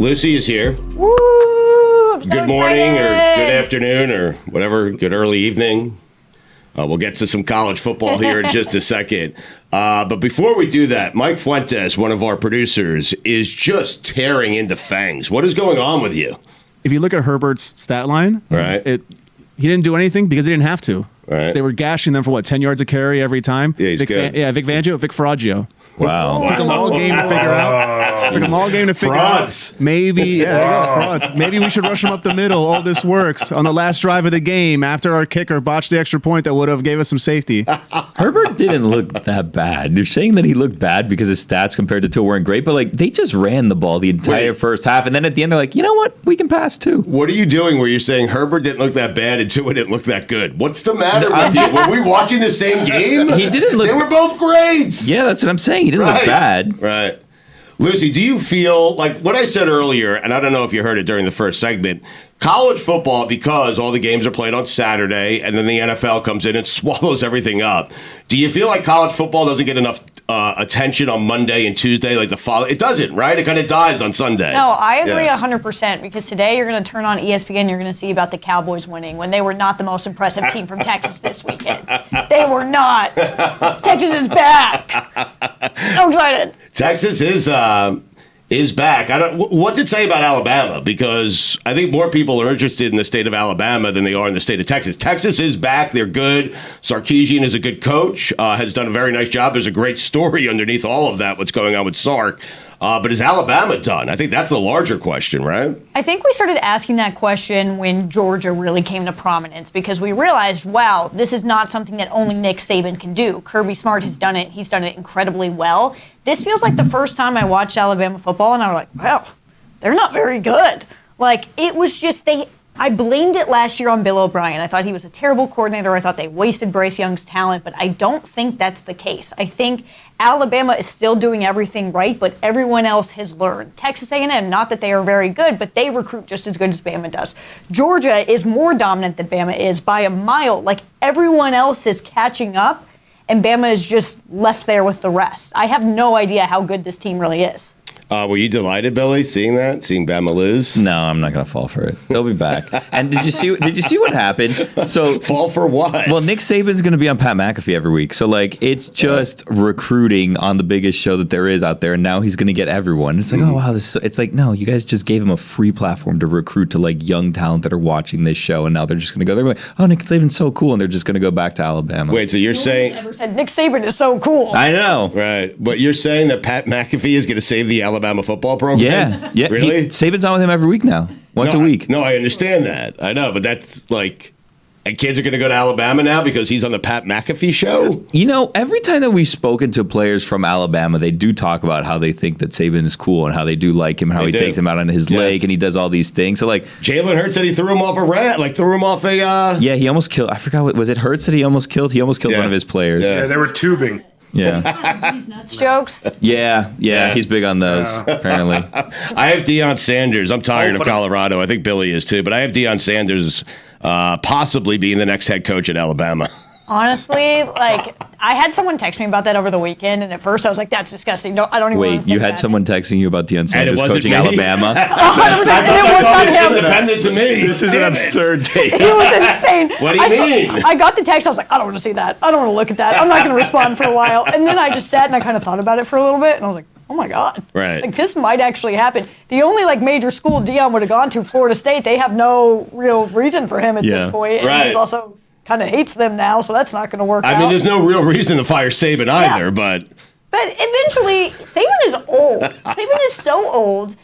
Lucy is here. Woo! I'm so Good morning or excited. good afternoon or whatever. Good early evening. We'll get to some college football here in just a second. But before we do that, Mike Fuentes, one of our producers, is just tearing into fangs. What is going on with you? If you look at Herbert's stat line, Right. He didn't do anything because he didn't have to. Right. They were gashing them for 10 yards of carry every time. Yeah, he's good. Vic Fangio, Vic Faraggio. Wow. Took them all game to figure out. Took them all game to figure Frauds. out. Maybe, there you go, frauds. Maybe we should rush them up the middle. All this works on the last drive of the game after our kicker botched the extra point that would have gave us some safety. Herbert didn't look that bad. You're saying that he looked bad because his stats compared to Tua weren't great, but they just ran the ball the entire first half, and then at the end they're like, you know what? We can pass too. What are you doing where you're saying Herbert didn't look that bad and Tua didn't look that good? What's the matter with you? Were we watching the same game? He didn't look. They were both grades. Yeah, that's what I'm saying. He didn't look bad. Right. Lucy, do you feel like what I said earlier, and I don't know if you heard it during the first segment, college football, because all the games are played on Saturday and then the NFL comes in and swallows everything up, do you feel like college football doesn't get enough attention on Monday and Tuesday like the follow? It doesn't, right? It kind of dies on Sunday. No, I agree 100% because today you're going to turn on ESPN, you're going to see about the Cowboys winning when they were not the most impressive team from Texas this weekend. They were not. Texas is back. So excited. Texas is back. What's it say about Alabama? Because I think more people are interested in the state of Alabama than they are in the state of Texas. Texas is back. They're good. Sarkisian is a good coach, has done a very nice job. There's a great story underneath all of that, what's going on with Sark. But is Alabama done? I think that's the larger question, right? I think we started asking that question when Georgia really came to prominence because we realized, wow, this is not something that only Nick Saban can do. Kirby Smart has done it. He's done it incredibly well. This feels like the first time I watched Alabama football, and I was like, wow, they're not very good. It was just I blamed it last year on Bill O'Brien. I thought he was a terrible coordinator. I thought they wasted Bryce Young's talent, but I don't think that's the case. I think Alabama is still doing everything right, but everyone else has learned. Texas A&M, not that they are very good, but they recruit just as good as Bama does. Georgia is more dominant than Bama is by a mile. Everyone else is catching up, and Bama is just left there with the rest. I have no idea how good this team really is. Were you delighted, Billy, seeing Bama lose? No, I'm not going to fall for it. They'll be back. And did you see what happened? So fall for what? Well, Nick Saban's going to be on Pat McAfee every week. So it's just recruiting on the biggest show that there is out there, and now he's going to get everyone. It's oh wow, no, you guys just gave him a free platform to recruit to young talent that are watching this show, and now they're just going to go. They're like, oh, Nick Saban's so cool, and they're just going to go back to Alabama. Wait, so you're saying Nobody's ever said Nick Saban is so cool? I know, right? But you're saying that Pat McAfee is going to save the Alabama football program? Yeah. Really? Saban's on with him every week now, once a week. No, I understand that. I know, but that's and kids are going to go to Alabama now because he's on the Pat McAfee show? Every time that we've spoken to players from Alabama, they do talk about how they think that Saban is cool and how they do like him, how he takes him out on his leg and he does all these things. So Jalen Hurts said he threw him off a Yeah, he almost killed. I forgot was it Hurts that he almost killed? He almost killed one of his players. Yeah, they were tubing. Yeah. Nuts jokes. Yeah, he's big on those, apparently. I have Deion Sanders. I'm tired of Colorado. I think Billy is too, but I have Deion Sanders possibly being the next head coach at Alabama. Honestly, I had someone text me about that over the weekend, and at first I was like, that's disgusting. No, I don't even want to think you had about someone texting you about Deion Sanders coaching me. Alabama? it was not him. Independent to me. This is an absurd take. It was insane. What do you mean? I got the text. I was like, I don't want to see that. I don't want to look at that. I'm not going to respond for a while. And then I just sat and I kind of thought about it for a little bit, and I was like, oh my God. Right. This might actually happen. The only major school Deion would have gone to, Florida State, they have no real reason for him at this point. And he's also kind of hates them now, so that's not going to work out. I mean, there's no real reason to fire Saban either, but eventually, Saban is old. Saban is so old.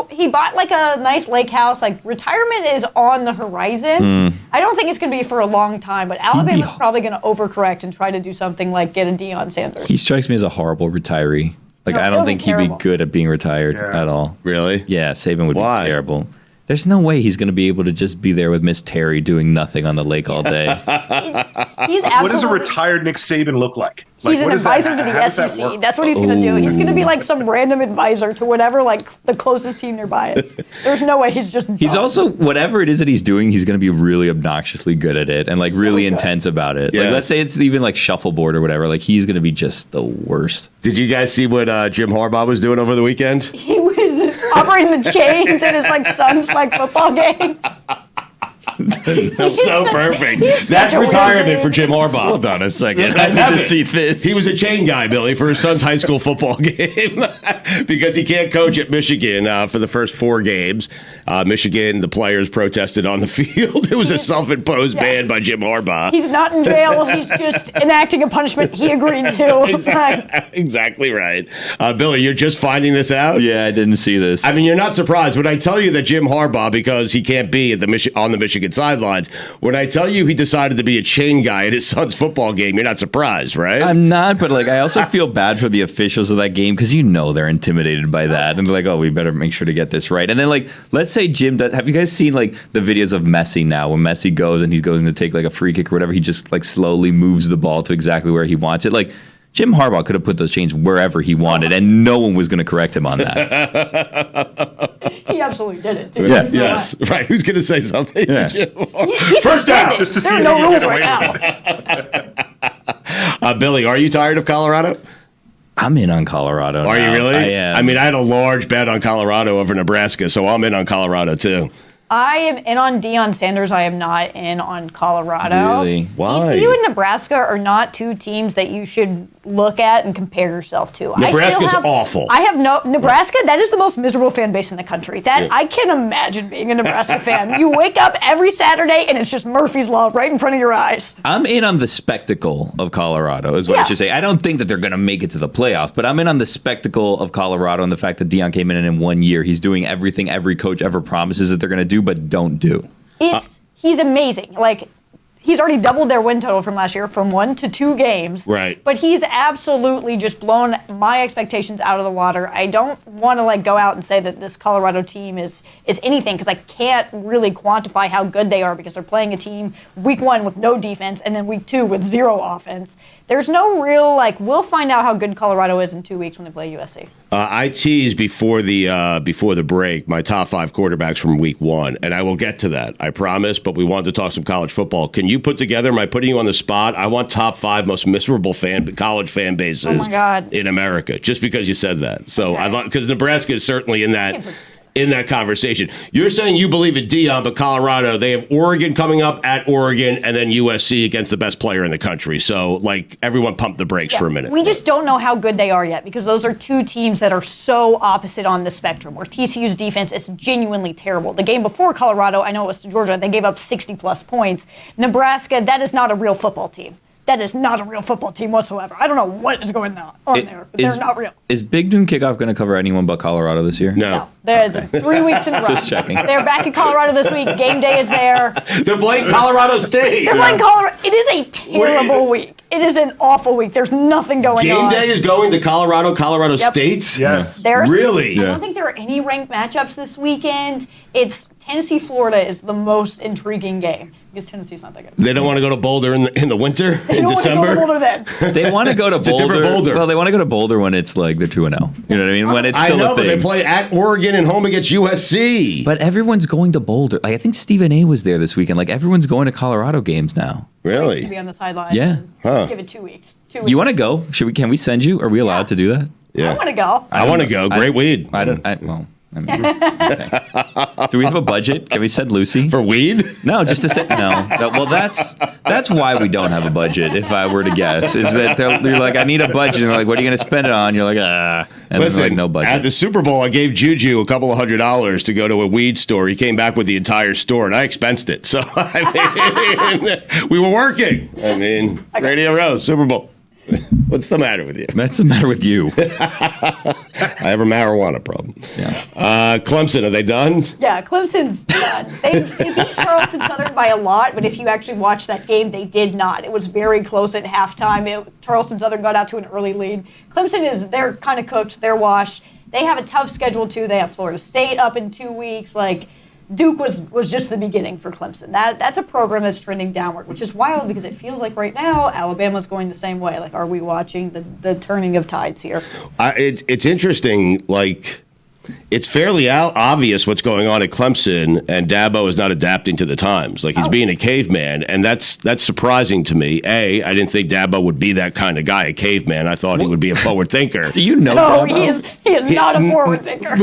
He bought a nice lake house. Retirement is on the horizon. I don't think it's going to be for a long time, but Alabama's probably going to overcorrect and try to do something like get a Deion Sanders. He strikes me as a horrible retiree. I don't think he'd be good at being retired at all. Really? Yeah, Saban would be terrible. There's no way he's going to be able to just be there with Miss Terry doing nothing on the lake all day. What does a retired Nick Saban look like? He's an advisor to the SEC. That's what he's going to do. He's going to be some random advisor to whatever the closest team nearby is. There's no way he's just done. He's also, whatever it is that he's doing, he's going to be really obnoxiously good at it and really intense about it. Yes. Let's say it's even shuffleboard or whatever. He's going to be just the worst. Did you guys see what Jim Harbaugh was doing over the weekend? He was operating the chains in his like son's like football game. So perfect. He's That's such a weird retirement dude. for Jim Harbaugh. Hold on a second. That's I need to happening. see this. He was a chain guy, Billy, for his son's high school football game because he can't coach at Michigan for the first 4 games. Michigan, the players protested on the field. It was a self-imposed ban by Jim Harbaugh. He's not in jail. He's just enacting a punishment he agreed to. Exactly right. Billy, you're just finding this out? Yeah, I didn't see this. I mean, you're not surprised when I tell you that Jim Harbaugh, because he can't be at on the Michigan sidelines, when I tell you he decided to be a chain guy at his son's football game, you're not surprised, right? I'm not, but like I also feel bad for the officials of that game because they're intimidated by that, and they're like, "Oh, we better make sure to get this right." And then like, let's say Jim, have you guys seen like the videos of Messi now? When Messi goes and he goes to take like a free kick or whatever, he just like slowly moves the ball to exactly where he wants it. Like Jim Harbaugh could have put those chains wherever he wanted, and no one was going to correct him on that. He absolutely did it, too. Yeah. Yes, right. Who's going to say something? Yeah. He's First down. suspended. Just to see There are if no he can rules get right now. Billy, are you tired of Colorado? I'm in on Colorado. Are you now. really? I am. I mean, I had a large bet on Colorado over Nebraska, so I'm in on Colorado too. I am in on Deion Sanders. I am not in on Colorado. Really? Why? TCU and Nebraska are not 2 teams that you should look at and compare yourself to. Nebraska's awful. I have no Nebraska. That is the most miserable fan base in the country. I can't imagine being a Nebraska fan. You wake up every Saturday and it's just Murphy's Law right in front of your eyes. I'm in on the spectacle of Colorado, is what I Yeah. should say. I don't think that they're going to make it to the playoffs, but I'm in on the spectacle of Colorado and the fact that Deion came in 1 year. He's doing everything every coach ever promises that they're going to do, but don't do. He's amazing. Like, he's already doubled their win total from last year from 1 to 2 games. Right. But he's absolutely just blown my expectations out of the water. I don't want to like go out and say that this Colorado team is anything because I can't really quantify how good they are because they're playing a team week 1 with no defense and then week 2 with 0 offense. There's no real we'll find out how good Colorado is in 2 weeks when they play USC. I teased before the break my top 5 quarterbacks from week 1, and I will get to that, I promise. But we wanted to talk some college football. Can you put together? Am I putting you on the spot? I want top 5 most miserable college fan bases Oh my God. in America, just because you said that. So I thought because Nebraska is certainly in that conversation. You're saying you believe in Deion, but Colorado, they have Oregon coming up at Oregon and then USC against the best player in the country. So, like, everyone pump the brakes for a minute. We just don't know how good they are yet because those are 2 teams that are so opposite on the spectrum, where TCU's defense is genuinely terrible. The game before Colorado, I know it was to Georgia, they gave up 60-plus points. Nebraska, that is not a real football team. That is not a real football team whatsoever. I don't know what is going on there, but they're not real. Is Big Noon Kickoff going to cover anyone but Colorado this year? No. They're 3 weeks in a row. Just checking. They're back in Colorado this week. Game day is there. They're playing Colorado State. They're playing Colorado. It is a terrible week. It is an awful week. There's nothing going Game on. day is going to Colorado Yep. State? Yes. Really? I don't think there are any ranked matchups this weekend. It's Tennessee-Florida is the most intriguing game because Tennessee's not that good. They don't want to go to Boulder in the winter, They in don't want to go December? to Boulder then. They want to go to a different Boulder. Well, they want to go to Boulder when it's like they're 2-0. You know what I mean? When it's I still know, a but thing. they play at Oregon and home against USC. But everyone's going to Boulder. Like, I think Stephen A. was there this weekend. Like everyone's going to Colorado games now. To be Really? on the sideline. Yeah. Huh. Give it 2 weeks. 2 weeks. You want to go? Can we send you? Are we allowed to do that? Yeah. I want to go. I want to go. Great weed. I mean, okay. Do we have a budget? Can we send Lucy? For weed? No, just to say no. Well, that's why we don't have a budget. If I were to guess, is that they're like, I need a budget. And they're like, what are you going to spend it on? You're like, ah, and Listen, they're like, no budget. at the Super Bowl, I gave Juju a couple of $100 to go to a weed store. He came back with the entire store, and I expensed it. So, I mean, we were working. I mean, Radio Row, Super Bowl. What's the matter with you? That's the matter with you. I have a marijuana problem. Yeah. Clemson, are they done? Yeah, Clemson's done. They beat Charleston Southern by a lot, but if you actually watch that game, they did not. It was very close at halftime. Charleston Southern got out to an early lead. Clemson they're kind of cooked. They're washed. They have a tough schedule, too. They have Florida State up in 2 weeks. Duke was just the beginning for Clemson. That's a program that's trending downward, which is wild because it feels like right now Alabama's going the same way. Are we watching the turning of tides here? It's interesting, It's fairly obvious what's going on at Clemson, and Dabo is not adapting to the times. Like, he's being a caveman, and that's surprising to me. I didn't think Dabo would be that kind of guy, a caveman. I thought he would be a forward thinker. Do you know No, Dabo? he is not a forward thinker.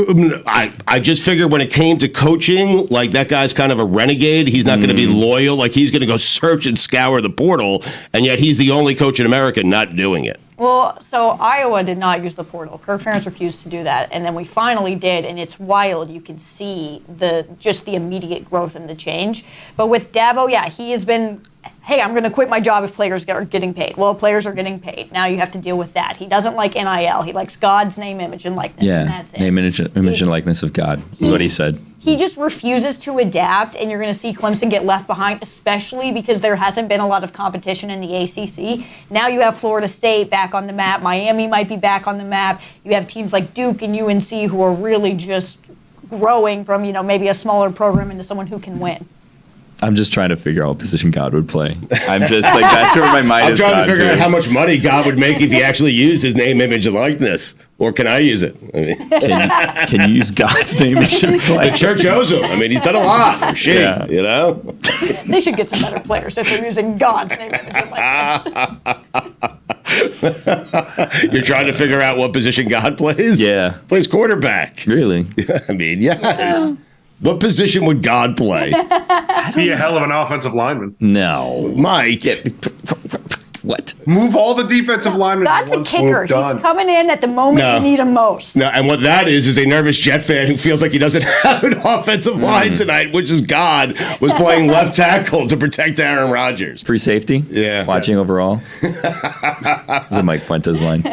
I just figured when it came to coaching, like, that guy's kind of a renegade. He's not going to be loyal. Like, he's going to go search and scour the portal, and yet he's the only coach in America not doing it. Well, so Iowa did not use the portal. Kirk Ferentz refused to do that, and then we finally did, and it's wild. You can see the immediate growth and the change. But with Dabo, he has been, hey, I'm going to quit my job if players are getting paid. Well, players are getting paid. Now you have to deal with that. He doesn't like NIL. He likes God's name, image, and likeness, and that's it. Name, image, and likeness of God is what he said. He just refuses to adapt, and you're going to see Clemson get left behind, especially because there hasn't been a lot of competition in the ACC. Now you have Florida State back on the map. Miami might be back on the map. You have teams like Duke and UNC who are really just growing from, maybe a smaller program into someone who can win. I'm just trying to figure out what position God would play. I'm just like, that's where my mind is. I'm trying to figure out how much money God would make if he actually used his name, image, and likeness. Or can I use it? Can you use God's name, image, and The likeness? church owes him. He's done a lot. Yeah. They should get some better players if they're using God's name, image, and likeness. You're trying to figure out what position God plays? Yeah. Plays quarterback. Really? Yes. Yeah. What position would God play? Be a hell of an offensive lineman. No. Mike. What? Move all the defensive linemen. God's a kicker. He's coming in at the moment you need him most. No, and what that is a nervous Jet fan who feels like he doesn't have an offensive line tonight, which is God was playing left tackle to protect Aaron Rodgers. Free safety? Yeah. Watching overall? This is a Mike Fuentes line.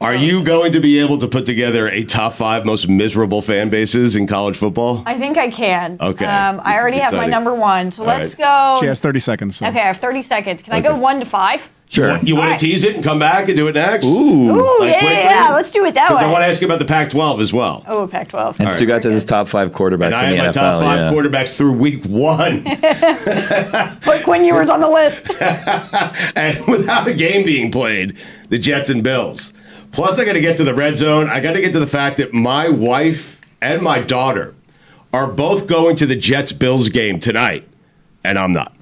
Are you going to be able to put together a top 5 most miserable fan bases in college football? I think I can. Okay. I already have my number 1, so let's right. go. She has 30 seconds. So. Okay, I have 30 seconds. Can I go 1 to 5? Sure. You want All right. to tease it and come back and do it next? Ooh, Like quickly? yeah, let's do it that way. Because I want to ask you about the Pac-12 as well. Oh, Pac-12. And Stugotz has his top 5 quarterbacks And I in have the my NFL. top 5 quarterbacks through week 1. Put Quinn Ewers on the list. And without a game being played, the Jets and Bills. Plus, I got to get to the red zone. I got to get to the fact that my wife and my daughter are both going to the Jets-Bills game tonight, and I'm not.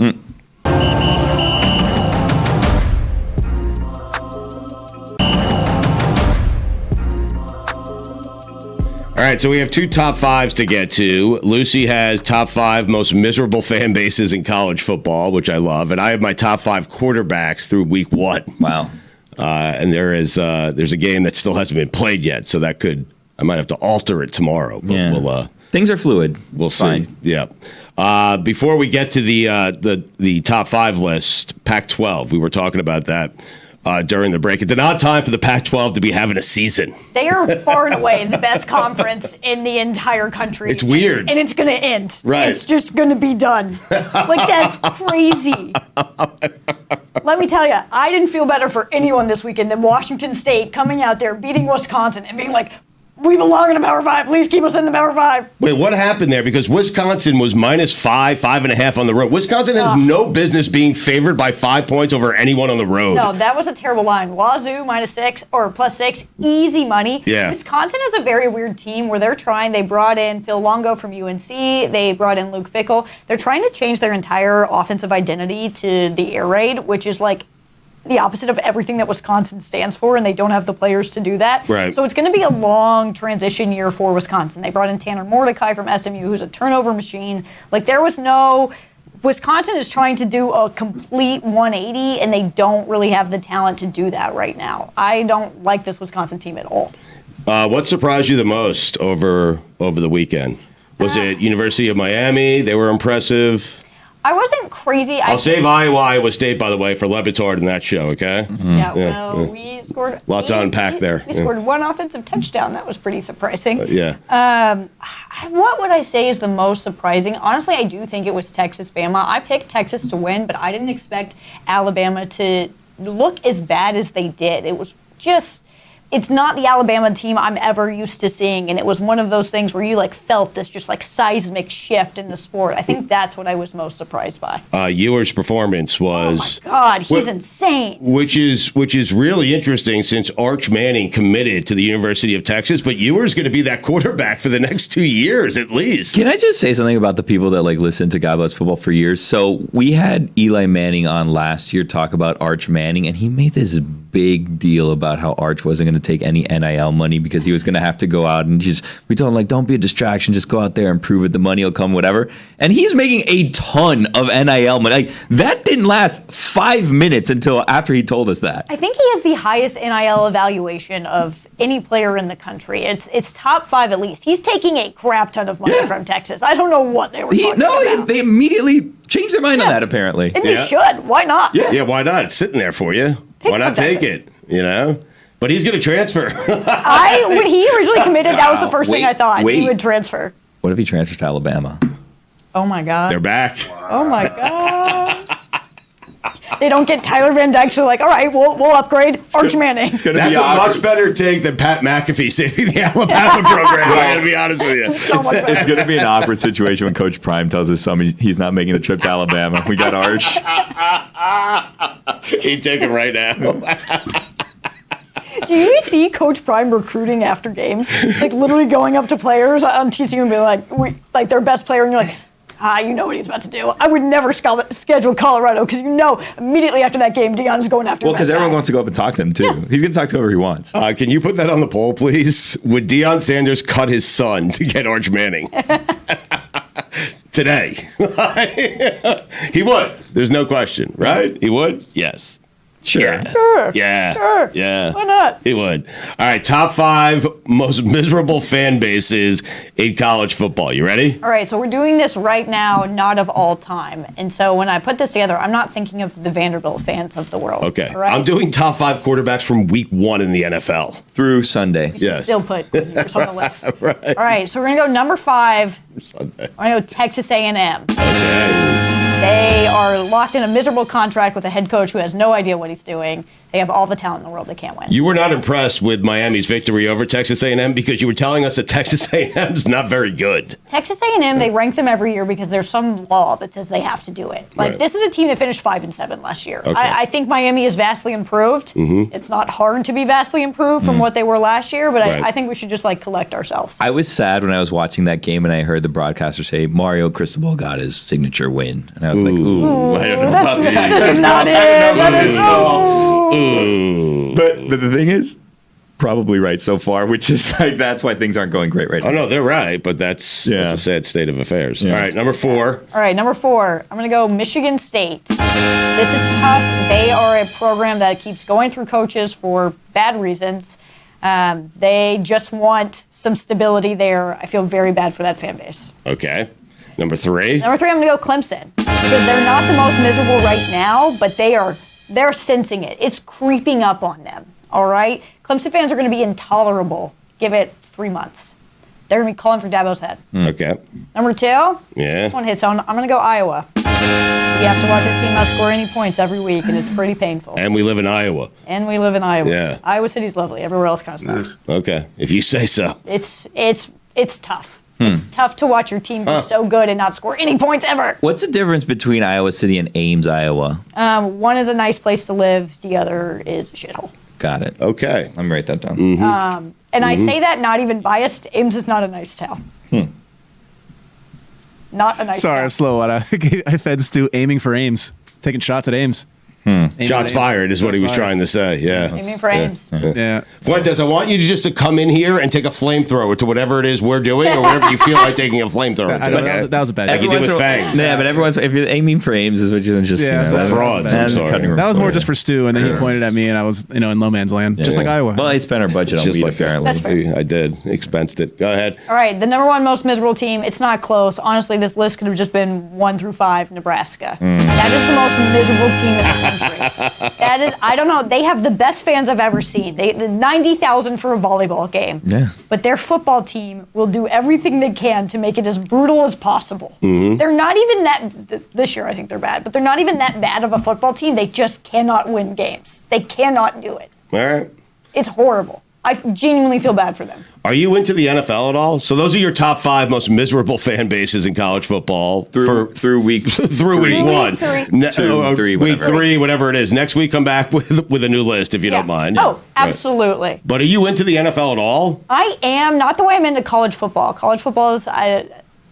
All right, so we have 2 top 5s to get to. Lucy has top 5 most miserable fan bases in college football, which I love, and I have my top 5 quarterbacks through week 1. Wow. And there's a game that still hasn't been played yet, so that I might have to alter it tomorrow. But Yeah. Things are fluid. We'll see. Fine. Yeah. Before we get to the top 5 list, Pac-12, we were talking about that during the break. It's an odd time for the Pac-12 to be having a season. They are far and away the best conference in the entire country. It's weird. And it's going to end. Right. It's just going to be done. Like, that's crazy. Let me tell you, I didn't feel better for anyone this weekend than Washington State coming out there, beating Wisconsin, and being like, we belong in the Power 5. Please keep us in the Power 5. Wait, what happened there? Because Wisconsin was -5, 5.5 on the road. Wisconsin has no business being favored by 5 points over anyone on the road. No, that was a terrible line. Wazoo -6 or +6, easy money. Yeah. Wisconsin is a very weird team where they're trying. They brought in Phil Longo from UNC. They brought in Luke Fickell. They're trying to change their entire offensive identity to the air raid, which is like the opposite of everything that Wisconsin stands for, and they don't have the players to do that. Right. So it's going to be a long transition year for Wisconsin. They brought in Tanner Mordecai from SMU, who's a turnover machine. Like, there was no... Wisconsin is trying to do a complete 180, and they don't really have the talent to do that right now. I don't like this Wisconsin team at all. What surprised you the most over the weekend? Was it University of Miami? They were impressive. I wasn't crazy. I'll save Iowa State, by the way, for Le Batard in that show, okay? We scored... Lots to unpack there. We scored 1 offensive touchdown. That was pretty surprising. Yeah. What would I say is the most surprising? Honestly, I do think it was Texas-Bama. I picked Texas to win, but I didn't expect Alabama to look as bad as they did. It was just... it's not the Alabama team I'm ever used to seeing, and it was one of those things where you like felt this just like seismic shift in the sport. I think that's what I was most surprised by. Ewer's performance was God, he's insane. Which is really interesting since Arch Manning committed to the University of Texas, but Ewer's going to be that quarterback for the next 2 years at least. Can I just say something about the people that like listen to God Bless Football for years? So we had Eli Manning on last year talk about Arch Manning, and he made this big deal about how Arch wasn't going to take any NIL money because he was going to have to go out and we told him like, don't be a distraction, just go out there and prove it, the money will come, whatever. And he's making a ton of NIL money. Like, that didn't last 5 minutes until after he told us that. I think he has the highest NIL evaluation of any player in the country. It's top 5 at least. He's taking a crap ton of money from Texas. I don't know what they were talking about. They immedially changed their mind on that apparently. And they should. Why not? Yeah, why not? It's sitting there for you. Why not take it? You know? But he's going to transfer. When he originally committed, that was the first thing I thought. He would transfer. What if he transfers to Alabama? Oh, my God. They're back. Oh, my God. They don't get Tyler Van Dyke, so like, all right, we'll upgrade Arch Manning. That's a much better take than Pat McAfee saving the Alabama program. I got to be honest with you. It's going to be an awkward situation when Coach Prime tells his son he's not making the trip to Alabama. We got Arch. He'd take him right now. Do you see Coach Prime recruiting after games? Like literally going up to players on TCU and being like their best player, and you're like, you know what he's about to do. I would never schedule Colorado because you know immediately after that game, Deion's going after. Well, because everyone wants to go up and talk to him too. Yeah. He's going to talk to whoever he wants. Can you put that on the poll, please? Would Deion Sanders cut his son to get Arch Manning? Today. He would. There's no question, right? He would? Yes. Sure. Yeah. Sure. Yeah. Sure. Yeah. Why not? He would. All right. Top 5 most miserable fan bases in college football. You ready? All right. So we're doing this right now, not of all time. And so when I put this together, I'm not thinking of the Vanderbilt fans of the world. Okay. Right? I'm doing top 5 quarterbacks from week 1 in the NFL. Through Sunday. You should still put yours on the list. Right. All right. So we're going to go number 5. Sunday. We're going to go Texas A&M. Okay. They are locked in a miserable contract with a head coach who has no idea what he's doing. They have all the talent in the world. They can't win. You were not impressed with Miami's victory over Texas A&M because you were telling us that Texas A&M is not very good. Texas A&M, they rank them every year because there's some law that says they have to do it. Like, This is a team that finished 5-7 last year. Okay. I think Miami is vastly improved. Mm-hmm. It's not hard to be vastly improved from what they were last year, but I think we should just, collect ourselves. I was sad when I was watching that game and I heard the broadcaster say, Mario Cristobal got his signature win. And I was like, ooh, I don't know about these. This is not it. That is But the thing is, probably right so far, which is that's why things aren't going great right now. Oh, no, they're right, but that's a sad state of affairs. Yeah. All right, number 4. All right, number 4. I'm going to go Michigan State. This is tough. They are a program that keeps going through coaches for bad reasons. They just want some stability there. I feel very bad for that fan base. Okay. Number 3. Number 3, I'm going to go Clemson because they're not the most miserable right now, but they're sensing it. It's creeping up on them. All right? Clemson fans are going to be intolerable. Give it 3 months. They're going to be calling for Dabo's head. Okay. Number 2. Yeah. This one hits on. I'm going to go Iowa. You have to watch your team not score any points every week, and it's pretty painful. And we live in Iowa. Yeah. Iowa City's lovely. Everywhere else kind of sucks. Okay. If you say so. It's tough. It's tough to watch your team be so good and not score any points ever. What's the difference between Iowa City and Ames, Iowa? One is a nice place to live. The other is a shithole. Got it. Okay. I'm going to write that down. Mm-hmm. And I say that not even biased. Ames is not a nice town. Not a nice town. Sorry, slow one. I fed Stu aiming for Ames, taking shots at Ames. Shots fired is what he was trying to say. Yeah. Aiming for Ames. Yeah. Fuentes, I want you to come in here and take a flamethrower to whatever it is we're doing or whatever you feel like taking a flamethrower to. Okay? That was a bad Like you joke. did with fangs. Yeah, but if you're aiming for Ames is what you're just frauds. I'm sorry. That was more just for Stu, and then he pointed at me, and I was, in no man's land, just like Iowa. Well, I spent our budget on weed, apparently. That's fair. I did. Expensed it. Go ahead. All right, the number 1 most miserable team. It's not close. Honestly, this list could have just been 1 through 5, Nebraska. That is the most miserable team in the country. That is, I don't know. They have the best fans I've ever seen. They 90,000 for a volleyball game. Yeah. But their football team will do everything they can to make it as brutal as possible. They're not even that. This year, I think they're bad, but they're not even that bad of a football team. They just cannot win games. They cannot do it. All right. It's horrible. I genuinely feel bad for them. Are you into the NFL at all? So those are your top 5 most miserable fan bases in college football through week week 1, Week 3, whatever it is. Next week, come back with a new list if you don't mind. Oh, absolutely. Right. But are you into the NFL at all? I am, not the way I'm into college football. College football is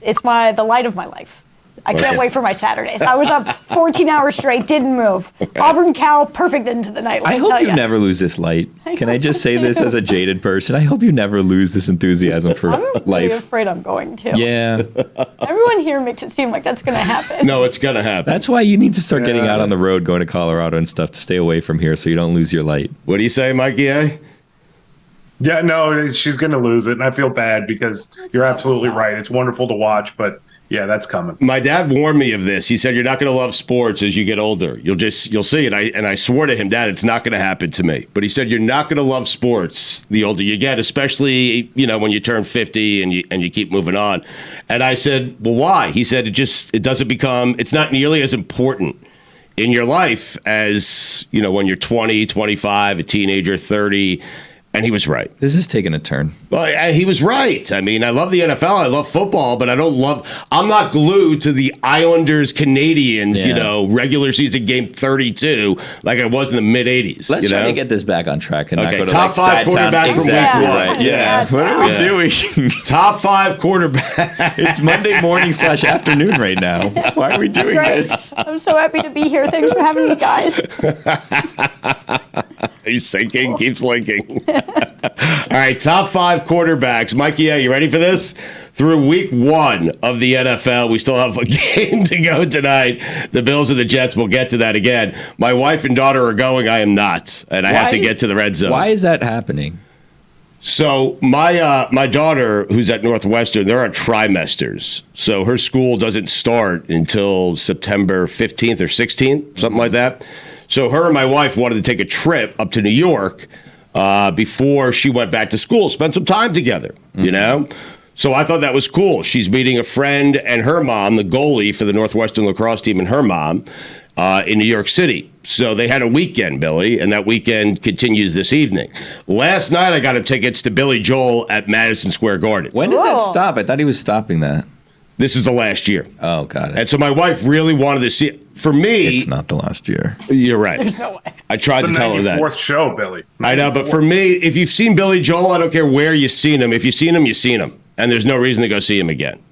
it's the light of my life. I can't wait for my Saturdays. I was up 14 hours straight, didn't move. Okay. Auburn, Cal, perfect into the night. I hope you never lose this light. Can I just say this as a jaded person? I hope you never lose this enthusiasm for I'm life. I'm afraid I'm going to. Yeah. Everyone here makes it seem like that's going to happen. No, it's going to happen. That's why you need to start getting out on the road, going to Colorado and stuff to stay away from here so you don't lose your light. What do you say, Mikey A? Yeah, no, she's going to lose it, and I feel bad because you're absolutely right. It's wonderful to watch, but yeah, that's coming. My dad warned me of this. He said, "You're not going to love sports as you get older. You'll see it." And I swore to him, "Dad, it's not going to happen to me." But he said, "You're not going to love sports the older you get, especially when you turn 50 and you keep moving on." And I said, "Well, why?" He said, it's not nearly as important in your life as when you're 20, 25, a teenager, 30." And he was right. This is taking a turn. Well, he was right. I mean, I love the NFL. I love football, but I'm not glued to the Islanders Canadians, regular season game 32 like I was in the mid 80s. Let's try to get this back on track and not go to top 5 quarterback from week 1. Right. Yeah. What are we doing? Top 5 quarterback. It's Monday morning / afternoon right now. Why are we doing this? I'm so happy to be here. Thanks for having me, guys. He's sinking, keeps linking. All right, top 5 quarterbacks. Mikey A, you ready for this? Through week 1 of the NFL, we still have a game to go tonight. The Bills and the Jets, we'll get to that again. My wife and daughter are going. I am not, and I have to get to the red zone. Why is that happening? So my daughter, who's at Northwestern, they're on trimesters. So her school doesn't start until September 15th or 16th, something like that. So her and my wife wanted to take a trip up to New York before she went back to school, spend some time together, So I thought that was cool. She's meeting a friend and her mom, the goalie for the Northwestern lacrosse team, and her mom in New York City. So they had a weekend, Billy, and that weekend continues this evening. Last night, I got him tickets to Billy Joel at Madison Square Garden. When does that stop? I thought he was stopping that. This is the last year. Oh, got it. And so my wife really wanted to see it. For me... It's not the last year. You're right. There's no way. I tried to tell her that. The 94th show, Billy. I know, but for me, if you've seen Billy Joel, I don't care where you've seen him. If you've seen him, you've seen him. And there's no reason to go see him again.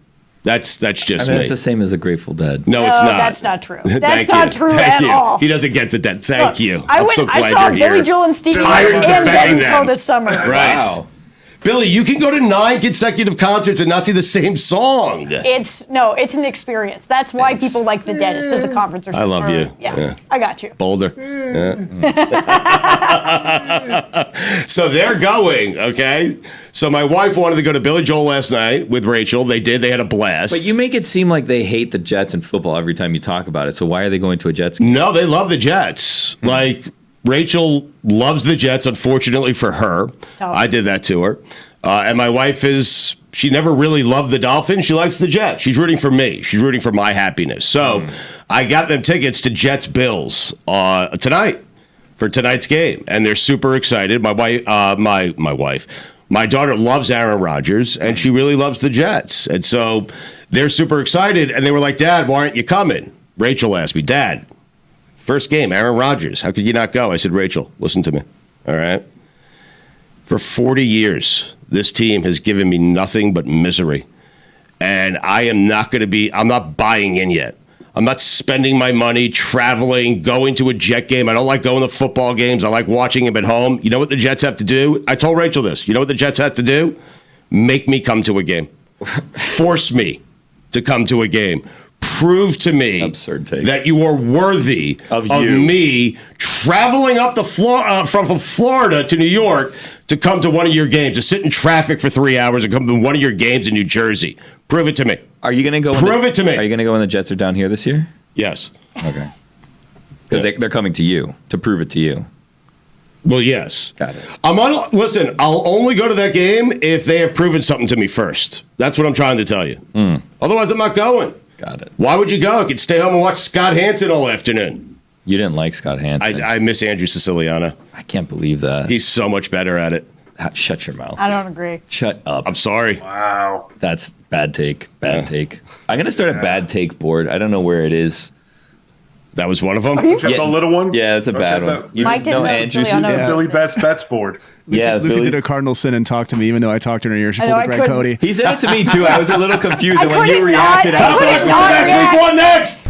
That's just me. It's the same as the Grateful Dead. No, it's not. That's not true. That's not true at all. He doesn't get the dead. Thank you. I saw Billy Joel and Stevie and Denko this summer. Right. Wow. Billy, you can go to 9 consecutive concerts and not see the same song. It's an experience. That's why people like the Dead. It's because the concerts are so I love you. Yeah, I got you. Boulder. Yeah. So they're going, okay? So my wife wanted to go to Billy Joel last night with Rachel. They did. They had a blast. But you make it seem like they hate the Jets and football every time you talk about it. So why are they going to a Jets game? No, they love the Jets. Like, Rachel loves the Jets, unfortunately for her. I did that to her. And my wife she never really loved the Dolphins. She likes the Jets. She's rooting for me. She's rooting for my happiness. So I got them tickets to Jets-Bills tonight for tonight's game. And they're super excited. My daughter loves Aaron Rodgers, and she really loves the Jets. And so they're super excited. And they were like, "Dad, why aren't you coming?" Rachel asked me, "Dad, first game, Aaron Rodgers. How could you not go?" I said, "Rachel, listen to me. All right? For 40 years, this team has given me nothing but misery. And I'm not buying in yet. I'm not spending my money, traveling, going to a Jet game. I don't like going to football games. I like watching them at home. You know what the Jets have to do? I told Rachel this. You know what the Jets have to do? Make me come to a game. Force me to come to a game. Prove to me that you are worthy of me traveling up from Florida to New York to come to one of your games, to sit in traffic for 3 hours and come to one of your games in New Jersey. Prove it to me. Are you going to go? Prove it to me. Are you going to go when the Jets are down here this year? Yes. Okay. Because they're coming to you to prove it to you. Well, yes. Got it. Listen, I'll only go to that game if they have proven something to me first. That's what I'm trying to tell you. Otherwise, I'm not going. Got it. Why would you go? I could stay home and watch Scott Hansen all afternoon. You didn't like Scott Hansen. I miss Andrew Siciliano. I can't believe that. He's so much better at it. Shut your mouth. I don't agree. Shut up. I'm sorry. Wow. That's bad take. Bad take. I'm going to start a bad take board. I don't know where it is. That was one of them. The little one? Yeah, it's a bad one. Mike didn't know Andrew Silly on Susan? our Billy list. Best Bets board. Lucy did a cardinal sin and talked to me, even though I talked to her in her ear. She I know, pulled a I Greg couldn't- Cody. He said it to me too. I was a little confused, and when couldn't you reacted, not- I was I like, couldn't not Next react. week, one next.